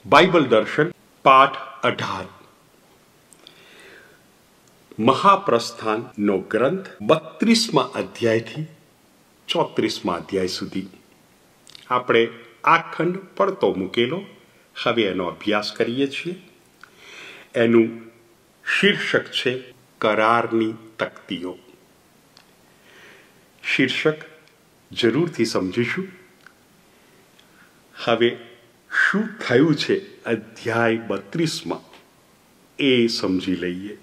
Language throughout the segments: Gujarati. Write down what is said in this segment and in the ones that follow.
બાઇબલ દર્શન પાઠ 18 મહાપ્રસ્થાનનો ગ્રંથ 32મા અધ્યાયથી 34મા અધ્યાય સુધી આપણે આ ખંડ પડતો મૂકેલો. હવે એનો અભ્યાસ કરીએ છીએ. એનું શીર્ષક છે કરારની તકતીઓ. શીર્ષક જરૂરથી સમજીશું. હવે શું થયું છે અધ્યાય 32માં એ સમજી લઈએ.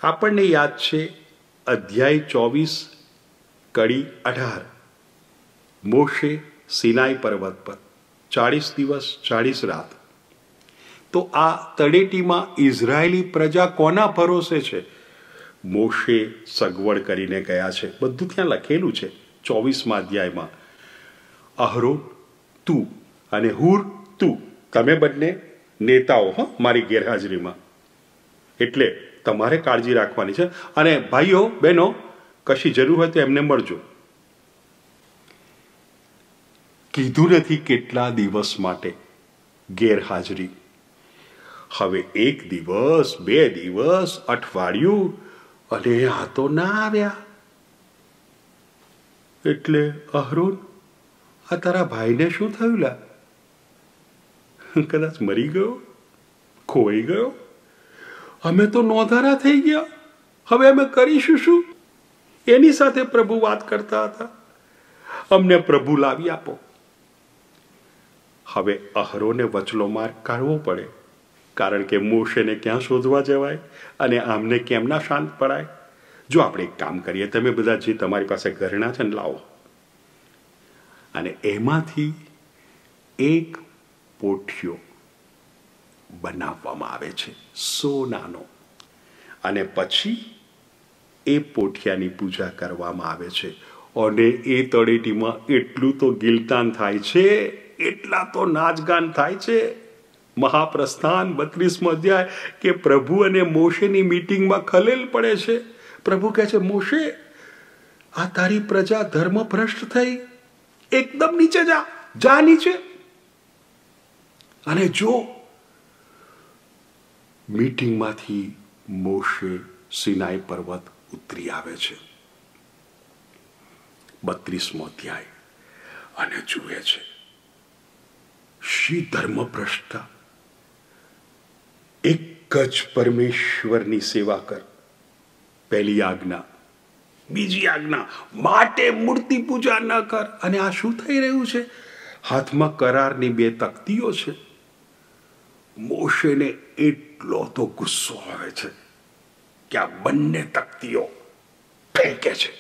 આપણને યાદ છે અધ્યાય 24 કડી 18 મોશે સિનાઈ પર્વત પર 40 દિવસ 40 રાત. તો આ તળેટીમાં ઇઝરાયેલી પ્રજા કોના ભરોસે છે? મોશે સગવડ કરીને ગયા છે. બધું ત્યાં લખેલું છે 24મા અધ્યાયમાં. અહરોન તું અને હુર તું, તમે બંને નેતાઓ હો મારી ગેરહાજરીમાં, એટલે તમારે કાળજી રાખવાની છે. અને ભાઈઓ બહેનો, કશી જરૂર હોય તો એમને મળજો. કીધું નથી કેટલા દિવસ માટે ગેરહાજરી. હવે 1 દિવસ 2 દિવસ અઠવાડિયું, અને આ તો ના આવ્યા. એટલે અહરોન, આ તારા ભાઈને શું થયું લા? કદાચ મરી ગયો, ખોવાઈ ગયો. અમે તો નોંધારા થઈ ગયા. હવે અમે કરીશું શું? એની સાથે પ્રભુ વાત કરતા હતા. અમને પ્રભુ લાવી આપો. હવે અહરોને વચલો માર્ગ કાઢવો પડે, કારણ કે મોશેને ક્યાં શોધવા જવાય અને આમને કેમ ના શાંત પડાય. જો આપણે એક કામ કરીએ, તમે બધા જે તમારી પાસે ઘરેણાં છે ને લાવો, અને એમાંથી એક પોઠિયો બનાવવામાં આવે છે સોનાનો, અને પછી એ પોઠિયાની પૂજા કરવામાં આવે છે. અને એ તળેટીમાં એટલું તો ગિલતાન થાય છે, એટલા તો નાચગાન થાય છે. મહાપ્રસ્થાન 32મો અધ્યાય કે પ્રભુ અને મોશેની મીટિંગમાં ખલેલ પડે છે. પ્રભુ કહે છે, મોશે, આ તારી પ્રજા ધર્મભ્રષ્ટ થઈ, એકદમ નીચે જા, જા નીચે. અને જો મીટિંગમાંથી મોશે સિનાઈ પર્વત ઉતરી આવે છે. 32મો અધ્યાય. અને જુએ છે શી ધર્મભ્રષ્ટતા. એક જ પરમેશ્વરની સેવા કર, પહેલી આજ્ઞા. બીજી આજ્ઞા, માટે મૂર્તિ પૂજા ન કર. અને આ શું થઈ રહ્યું છે? હાથમાં કરારની 2 તકતીઓ છે. મોશેને એટલો તો ગુસ્સો આવે છે કે આ બંને તકતીઓ ફેંકે છે,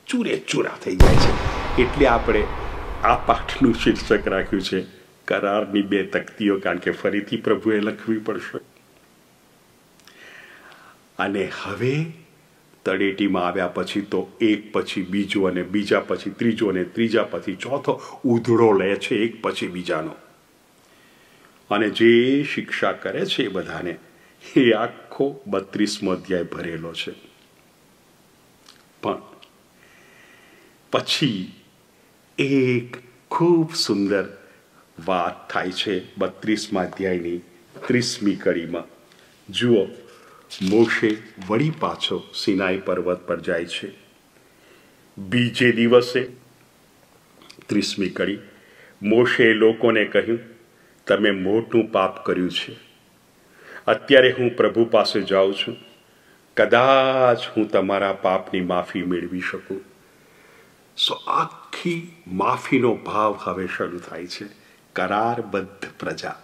ચૂરે ચૂરા થઈ જાય છે. એટલે આપણે આ પાઠનું શીર્ષક રાખ્યું છે કરારની 2 તકતીઓ, કારણ કે ફરીથી પ્રભુએ લખવી પડશે. અને હવે તળેટીમાં આવ્યા પછી તો એક પછી બીજો, અને બીજા પછી ત્રીજો, અને ત્રીજા પછી ચોથો ઉધડો લે છે એક પછી બીજાનો. અને જે શિક્ષા કરે છે એ બધાને, એ આખો 32મો અધ્યાય ભરેલો છે. પણ પછી એક ખૂબ સુંદર વાત થાય છે 32મા અધ્યાયની 30મી કડીમાં. જુઓ, મોશે વળી પાછો સિનાઈ પર્વત પર જાય છે. બીજે દિવસે 30મી કડી. મોશે લોકોને કહ્યું, તમે મોટું પાપ કર્યું છે. અત્યારે હું પ્રભુ પાસે જાઉં છું. કદાચ હું તમારા પાપની માફી મેળવી શકું. આખી માફીનો ભાવ હવે શરૂ થાય છે. કરારબદ્ધ પ્રજા,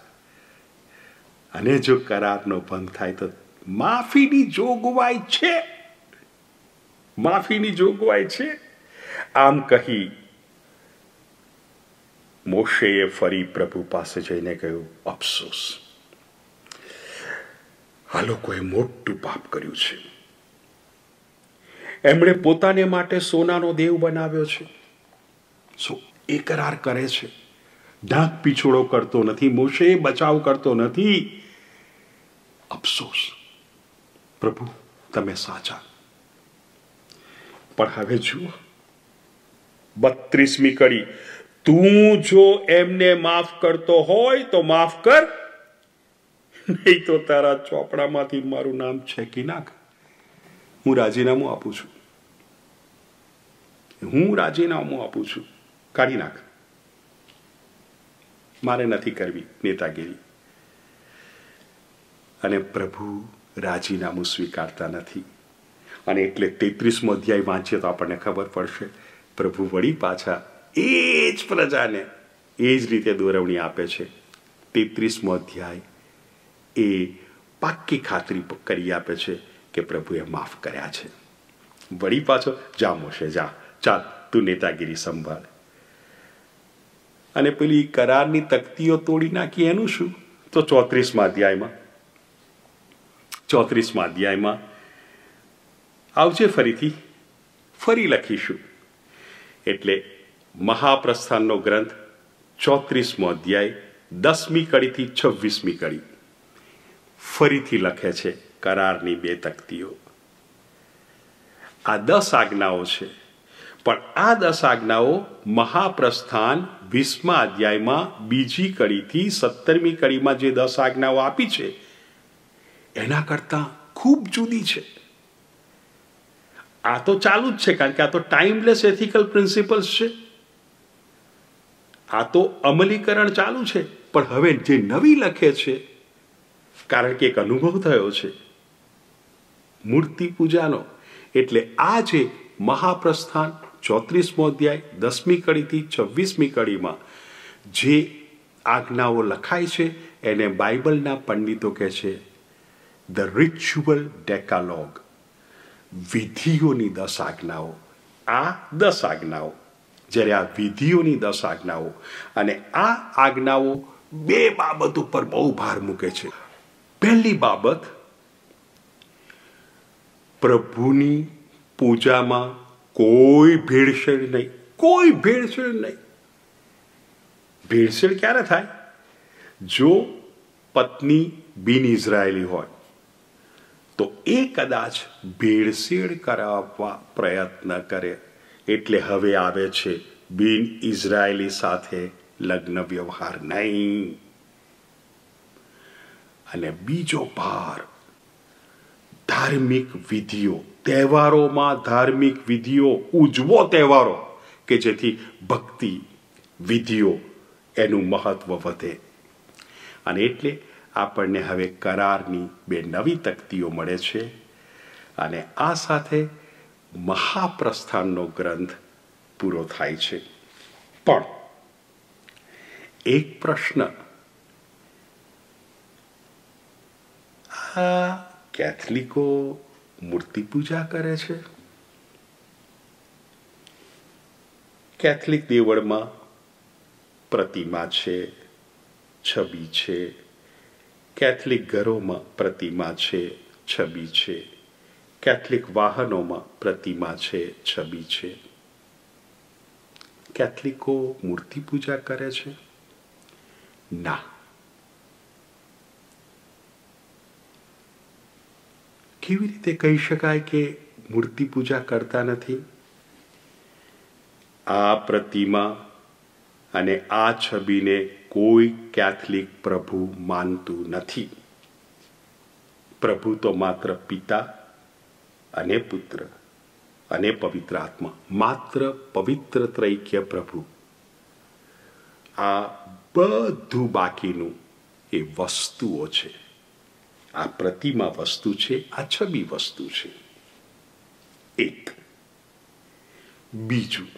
અને જો કરારનો ભંગ થાય તો માફીની જોગવાઈ છે. માફીની જોગવાઈ છે. આમ કહી મોશેએ ફરી પ્રભુ પાસે જઈને કહ્યું, અફસોસ, આ લોકોએ મોટું પાપ કર્યું છે. એમણે પોતાને માટે સોનાનો દેવ બનાવ્યો છે. એ કરાર કરે છે, ઢાંક પીછોડો કરતો નથી. મોશે બચાવ કરતો નથી. અફસોસ, પ્રભુ તમે સાચા. પણ હવે જુઓ 32મી કડી. તું જો એમને માફ કરતો હોય તો માફ કર, નહીં તો તારા ચોપડામાંથી મારું નામ છેકી નાખ. હું રાજીનામું આપું છું, કાઢી નાખ. મારે નથી કરવી નેતાગીરી. અને પ્રભુ રાજીનામું સ્વીકારતા નથી. અને એટલે 33મો અધ્યાય વાંચીએ તો આપણને ખબર પડશે, પ્રભુ વળી પાછા એ જ પ્રજાને એ જ રીતે દોરવણી આપે છે. 33મો અધ્યાય એ પાક્કી ખાતરી કરી આપે છે કે પ્રભુએ માફ કર્યા છે. વળી પાછો, જા મોશે જા, ચાલ તું નેતાગીરી સંભાળ. અને પેલી કરારની તકતીઓ તોડી નાખી એનું શું? તો 34મા અધ્યાયમાં આવજે ફરી લખીશું. એટલે મહાપ્રસ્થાનનો ગ્રંથ 34મો અધ્યાય 10મી કડીથી 26મી કડી ફરીથી લખે છે કરારની 2 તકતીઓ. આ 10 આજ્ઞાઓ છે, પણ આ 10 આજ્ઞાઓ મહાપ્રસ્થાન 20મા અધ્યાયમાં 2જી કડીથી 17મી કડીમાં જે 10 આજ્ઞાઓ આપી છે એના કરતાં ખૂબ જુદી છે. આ તો ચાલુ જ છે, કારણ કે આ તો ટાઈમલેસ એથિકલ પ્રિન્સિપલ્સ છે. આ તો અમલીકરણ ચાલુ છે. પણ હવે જે નવી લખે છે, કારણ કે એક અનુભવ થયો છે મૂર્તિ પૂજાનો, એટલે આ જે મહાપ્રસ્થાન 34મો અધ્યાય 10મી કડીથી 26મી કડીમાં જે આજ્ઞાઓ લખાય છે એને બાઇબલના પંડિતો કહે છે ધ રિચ્યુઅલ ડેકાલોગ, વિધિઓની 10 આજ્ઞાઓ. આ 10 આજ્ઞાઓ, જ્યારે આ વિધિઓની 10 આજ્ઞાઓ, અને આ આજ્ઞાઓ 2 બાબત ઉપર બહુ ભાર મૂકે છે. પહેલી બાબત, પ્રભુની પૂજામાં કોઈ ભેળસેળ નહીં. ભેળસેળ ક્યારે થાય? જો પત્ની બિન ઇઝરાયેલી હોય તો એ કદાચ ભેળસેળ કરાવવા પ્રયત્ન કરે, એટલે હવે આવે છે બિન ઇઝરાયેલી સાથે લગ્ન વ્યવહાર નહીં. અને બીજો ભાર, ધાર્મિક વિધિઓ, તહેવારોમાં ધાર્મિક વિધિઓ, ઉજવો તહેવારો કે જેથી ભક્તિ વિધિઓ એનું મહત્વ વધે. અને એટલે આપણને હવે કરારની 2 નવી તકતીઓ મળે છે. અને આ સાથે મહાપ્રસ્થાનનો ગ્રંથ પૂરો થાય છે. પણ એક પ્રશ્ન, આ કેથલિકો મૂર્તિ પૂજા કરે છે? કેથલિક દેવળમાં પ્રતિમા છે, છબી છે. કેથલિક ઘરોમાં પ્રતિમા છે, છબી છે. કેથલિક વાહનોમાં પ્રતિમા છે, છબી છે. કેથલિકો મૂર્તિ પૂજા કરે છે? ના. કેવી રીતે કહી શકાય કે મૂર્તિ પૂજા કરતા નથી? આ પ્રતિમા અને આ છબીને કોઈ કેથલિક પ્રભુ માનતું નથી. પ્રભુ તો માત્ર પિતા અને પુત્ર અને પવિત્ર આત્મા, માત્ર પવિત્ર ત્રૈક્ય પ્રભુ. આ બધું બાકીનું એ વસ્તુઓ છે. આ પ્રતિમા વસ્તુ છે, આ છબી વસ્તુ છે. એક. બીજું,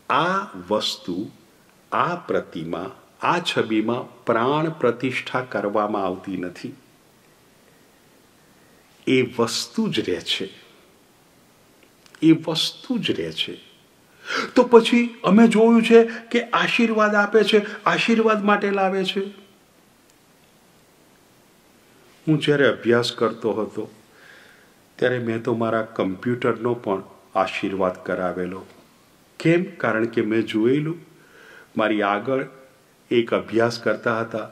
આ વસ્તુ, આ પ્રતિમા, આ છબીમાં પ્રાણ પ્રતિષ્ઠા કરવામાં આવતી નથી. એ વસ્તુ જ રહે છે. તો પછી અમે જોયું છે કે આશીર્વાદ આપે છે, આશીર્વાદ માટે લાવે છે. હું જ્યારે અભ્યાસ કરતો હતો ત્યારે મેં તો મારા કમ્પ્યુટરનો પણ આશીર્વાદ કરાવેલો. કેમ? કારણ કે મેં જોયેલું, મારી આગળ એક અભ્યાસ કરતા હતા,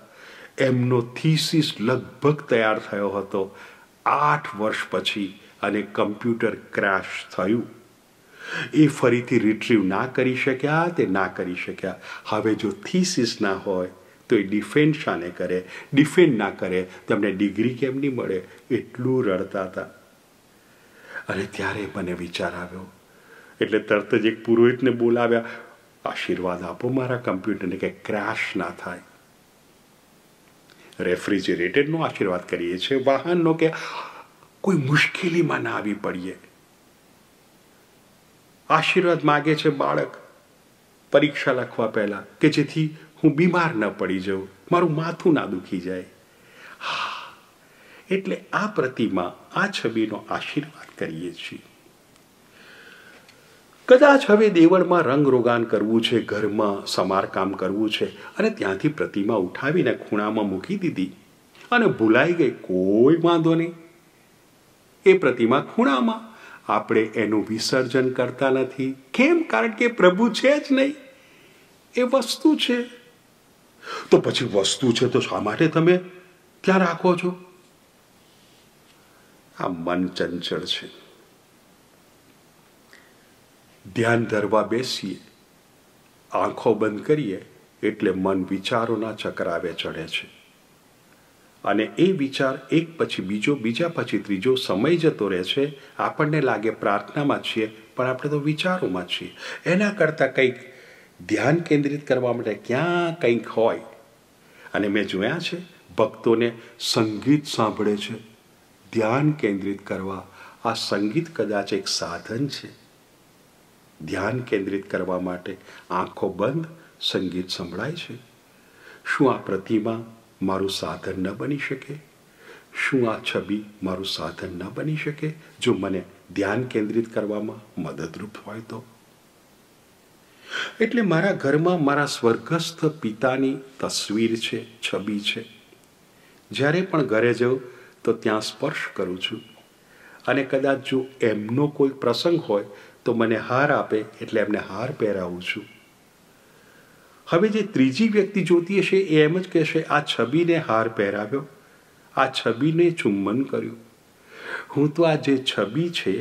એમનો થીસીસ લગભગ તૈયાર થયો હતો 8 વર્ષ પછી, અને કમ્પ્યુટર ક્રેશ થયું. એ ફરીથી રિટ્રીવ ના કરી શક્યા તે ના કરી શક્યા. હવે જો થીસીસ ના હોય તો એ ડિફેન્ડ શાને કરે? ડિફેન્ડ ના કરે તમને ડિગ્રી કેમ નહીં મળે? એટલું રડતા હતા. અને ત્યારે મને વિચાર આવ્યો, એટલે તરત જ એક પુરોહિતને બોલાવ્યા, આશીર્વાદ આપો મારા કમ્પ્યુટરને કે ક્રેશ ના થાય. રેફ્રિજરેટરનો આશીર્વાદ કરીએ છીએ, વાહનનો કે કોઈ મુશ્કેલીમાં ના આવી પડીએ. આશીર્વાદ માગે છે બાળક પરીક્ષા લખવા પહેલા કે જેથી હું બીમાર ન પડી જાઉં, મારું માથું ના દુખી જાય. હા, એટલે આ પ્રતિમા, આ છબીનો આશીર્વાદ કરીએ છીએ. કદાચ હવે દેવળમાં રંગરોગાન કરવું છે, ઘરમાં સમારકામ કરવું છે, અને ત્યાંથી પ્રતિમા ઉઠાવીને ખૂણામાં મૂકી દીધી અને ભૂલાઈ ગઈ. કોઈ વાંધો નહીં, એ પ્રતિમા ખૂણામાં. આપણે એનું વિસર્જન કરતા નથી. કેમ? કારણ કે પ્રભુ છે જ નહીં, એ વસ્તુ છે. તો પછી વસ્તુ છે તો શા માટે તમે ત્યાં રાખો છો? આ મન ચંચળ છે. ધ્યાન ધરવા બેસીએ, આંખો બંધ કરીએ એટલે મન વિચારોના ચક્રાવે ચડે છે. અને એ વિચાર એક પછી બીજો, બીજા પછી ત્રીજો, સમય જતો રહે છે. આપણને લાગે પ્રાર્થનામાં છીએ, પણ આપણે તો વિચારોમાં છીએ. એના કરતાં કંઈક ધ્યાન કેન્દ્રિત કરવા માટે ક્યાં કંઈક હોય. અને મેં જોયા છે ભક્તોને સંગીત સાંભળે છે ધ્યાન કેન્દ્રિત કરવા. આ સંગીત કદાચ એક સાધન છે ધ્યાન કેન્દ્રિત કરવા માટે. આંખો બંધ, સંગીત સંભળાય છે. શું આ પ્રતિમા મારું સાધન ન બની શકે? શું આ છબી મારું સાધન ન બની શકે જો મને ધ્યાન કેન્દ્રિત કરવામાં મદદરૂપ હોય તો? એટલે મારા ઘરમાં મારા સ્વર્ગસ્થ પિતાની તસવીર છે, છબી છે. જ્યારે પણ ઘરે જાઉં તો ત્યાં સ્પર્શ કરું છું. અને કદાચ જો એમનો કોઈ પ્રસંગ હોય તો મને હાર આપે એટલે એમને હાર પહેરાવું છું. હવે જે ત્રીજી વ્યક્તિ જોતી હશે એ એમ જ કહેશે, આ છબીને હાર પહેરાવ્યો, આ છબીને ચુંબન કર્યું. હું તો આ જે છબી છે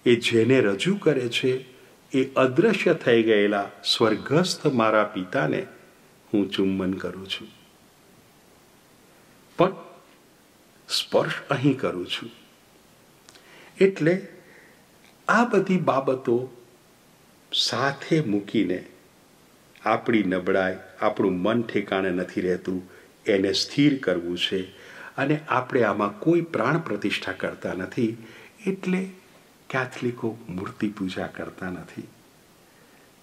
એ જેને રજૂ કરે છે એ અદૃશ્ય થઈ ગયેલા સ્વર્ગસ્થ મારા પિતાને હું ચુંબન કરું છું. પણ સ્પર્શ અહીં કરું છું. એટલે આ બધી બાબતો સાથે મૂકીને આપણી નબળાઈ, આપણું મન ઠેકાણે નથી રહેતું, એને સ્થિર કરવું છે. અને આપણે આમાં કોઈ પ્રાણ પ્રતિષ્ઠા કરતા નથી. એટલે કેથલિકો મૂર્તિ પૂજા કરતા નથી.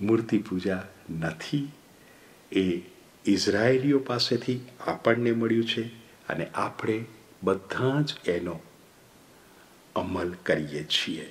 મૂર્તિ પૂજા નથી એ ઇઝરાયેલીઓ પાસેથી આપણને મળ્યું છે અને આપણે બધા જ એનો અમલ કરીએ છીએ.